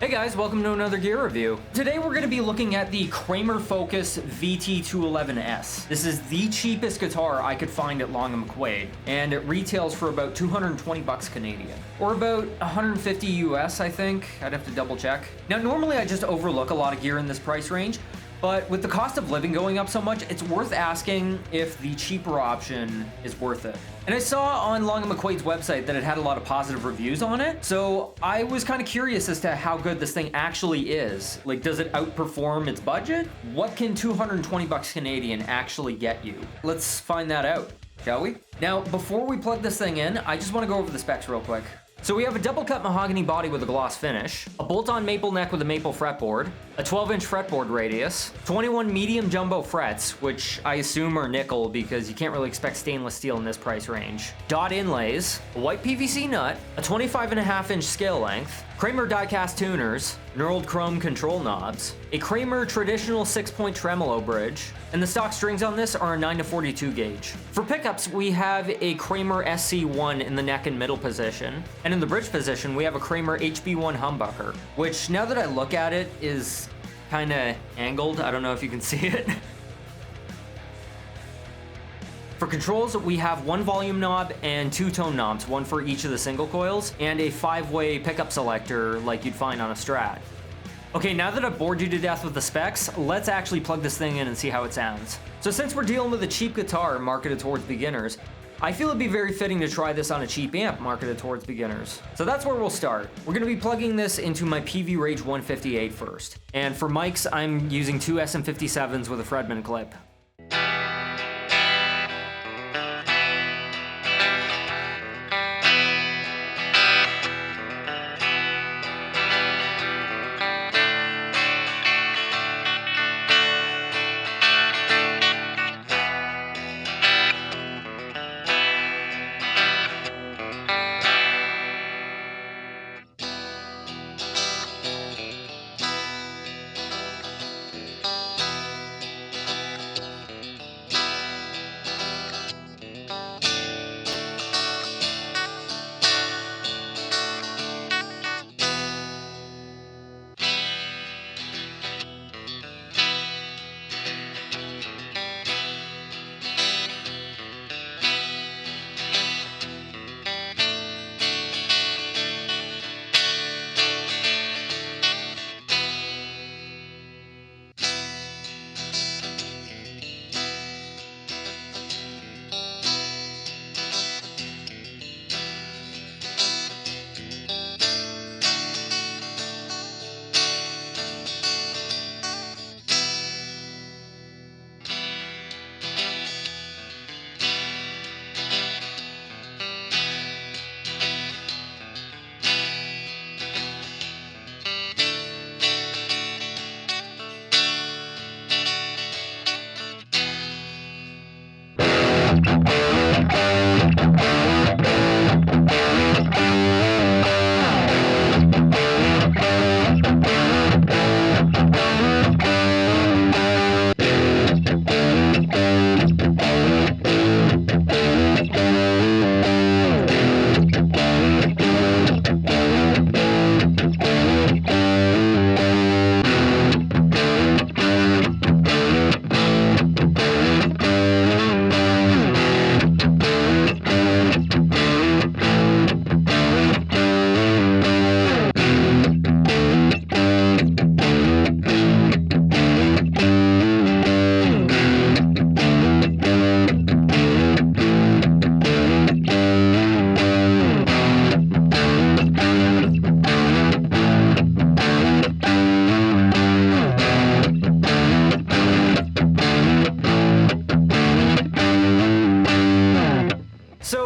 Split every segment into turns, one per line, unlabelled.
Hey guys, welcome to another gear review. Today we're going to be looking at the Kramer Focus VT211S. This is the cheapest guitar I could find at Long & McQuade, and it retails for about 220 bucks Canadian, or about 150 US, I think. I'd have to double check. Now normally I just overlook a lot of gear in this price range, but with the cost of living going up so much, it's worth asking if the cheaper option is worth it. And I saw on Long & McQuade's website that it had a lot of positive reviews on it, so I was kind of curious as to how good this thing actually is. Like, does it outperform its budget? What can 220 bucks Canadian actually get you? Let's find that out, shall we? Now, before we plug this thing in, I just want to go over the specs real quick. So we have a double cut mahogany body with a gloss finish, a bolt-on maple neck with a maple fretboard, a 12-inch fretboard radius, 21 medium jumbo frets, which I assume are nickel because you can't really expect stainless steel in this price range, dot inlays, a white PVC nut, a 25.5-inch scale length, Kramer die-cast tuners, knurled chrome control knobs, a Kramer traditional 6-point tremolo bridge, and the stock strings on this are a 9-42 gauge. For pickups, we have a Kramer SC1 in the neck and middle position, and in the bridge position, we have a Kramer HB1 humbucker, which now that I look at it is kind of angled. I don't know if you can see it. For controls, we have one volume knob and two tone knobs, one for each of the single coils, and a 5-way pickup selector like you'd find on a Strat. Okay, now that I've bored you to death with the specs, let's actually plug this thing in and see how it sounds. So since we're dealing with a cheap guitar marketed towards beginners, I feel it'd be very fitting to try this on a cheap amp marketed towards beginners. So that's where we'll start. We're going to be plugging this into my Peavey RAGE 158 first. And for mics, I'm using two SM57s with a Fredman clip.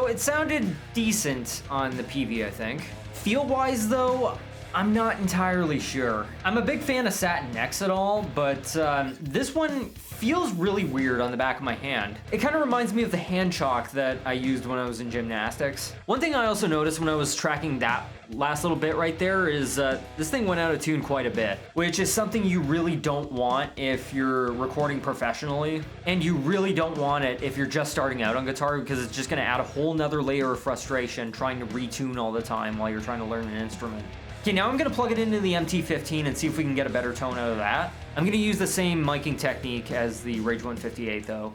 It sounded decent on the Peavey, I think. Feel-wise, though, I'm not entirely sure. I'm a big fan of satin necks at all, but this one feels really weird on the back of my hand. It kind of reminds me of the hand chalk that I used when I was in gymnastics. One thing I also noticed when I was tracking that last little bit right there is this thing went out of tune quite a bit, which is something you really don't want if you're recording professionally, and you really don't want it if you're just starting out on guitar, because it's just going to add a whole nother layer of frustration trying to retune all the time while you're trying to learn an instrument. Okay, now I'm gonna plug it into the MT15 and see if we can get a better tone out of that. I'm gonna use the same miking technique as the Rage 158 though.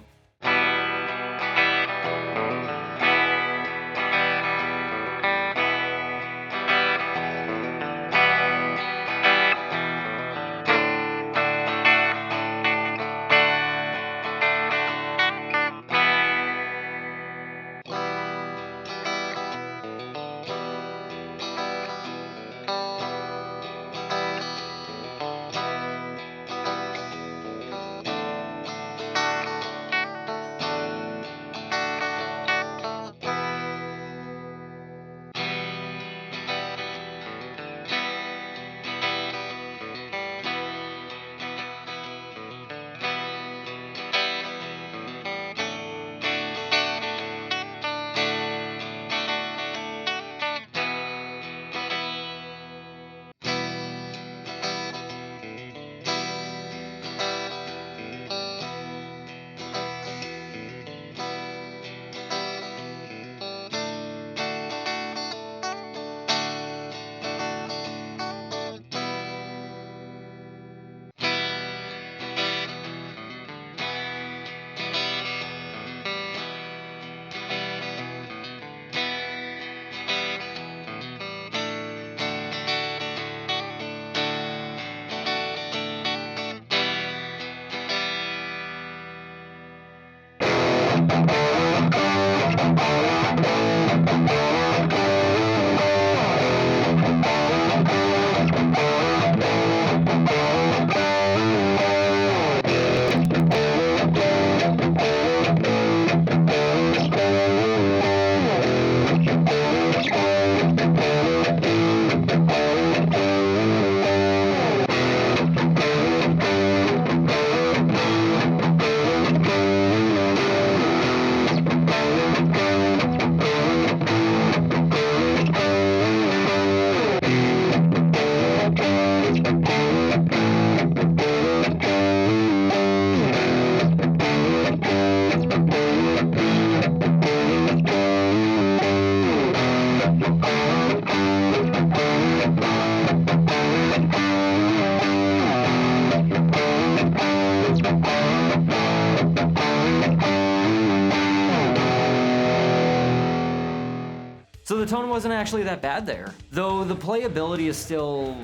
So the tone wasn't actually that bad there, though the playability is still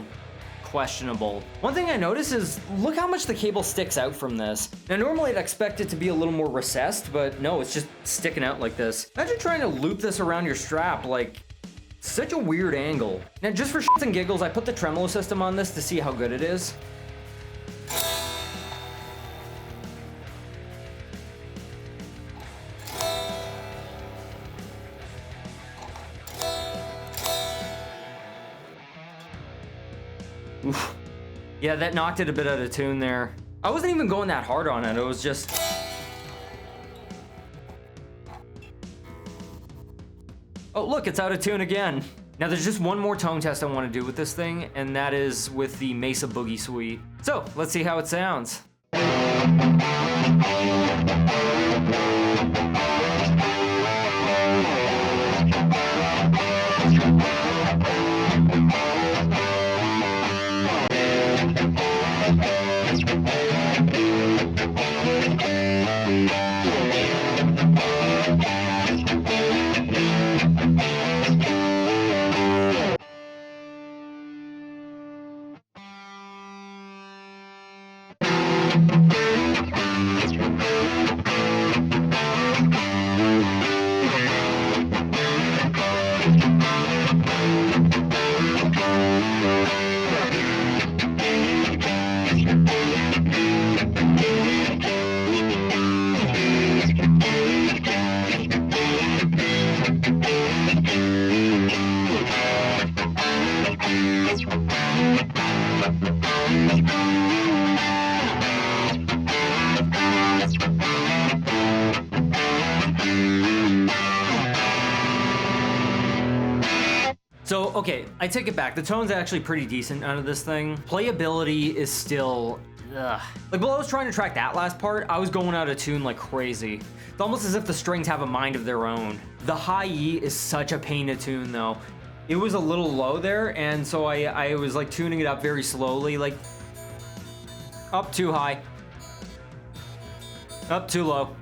questionable. One thing I noticed is, look how much the cable sticks out from this. Now normally I'd expect it to be a little more recessed, but no, it's just sticking out like this. Imagine trying to loop this around your strap, like, such a weird angle. Now just for shits and giggles, I put the tremolo system on this to see how good it is. Oof. Yeah, that knocked it a bit out of tune there. I wasn't even going that hard on it, it was just... Oh look, it's out of tune again. Now there's just one more tone test I want to do with this thing, and that is with the Mesa Boogie suite. So, let's see how it sounds. So, okay, I take it back. The tone's actually pretty decent out of this thing. Playability is still, ugh. Like, while I was trying to track that last part, I was going out of tune like crazy. It's almost as if the strings have a mind of their own. The high E is such a pain to tune though. it was a little low there, and so I was like tuning it up very slowly, like up too high, up too low,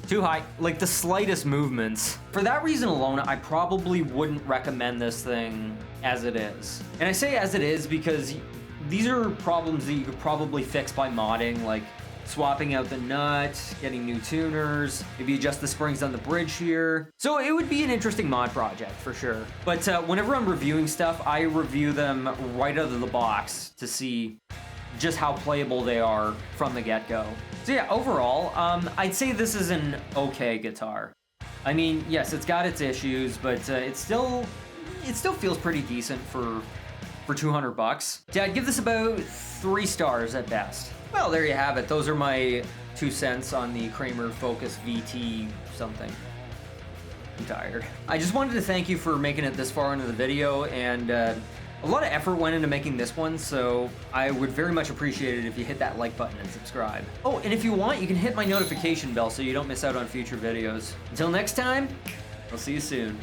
too high, like the slightest movements. For that reason alone, I probably wouldn't recommend this thing as it is. And I say as it is because these are problems that you could probably fix by modding, like swapping out the nut, getting new tuners, maybe adjust the springs on the bridge here. So it would be an interesting mod project for sure. But whenever I'm reviewing stuff, I review them right out of the box to see just how playable they are from the get-go. So yeah, overall, I'd say this is an okay guitar. I mean, yes, it's got its issues, but it still feels pretty decent for 200 bucks. Yeah, I'd give this about 3 stars at best. Well, there you have it. Those are my 2 cents on the Kramer Focus VT something. I'm tired. I just wanted to thank you for making it this far into the video, and a lot of effort went into making this one, so I would very much appreciate it if you hit that like button and subscribe. Oh, and if you want, you can hit my notification bell so you don't miss out on future videos. Until next time, I'll see you soon.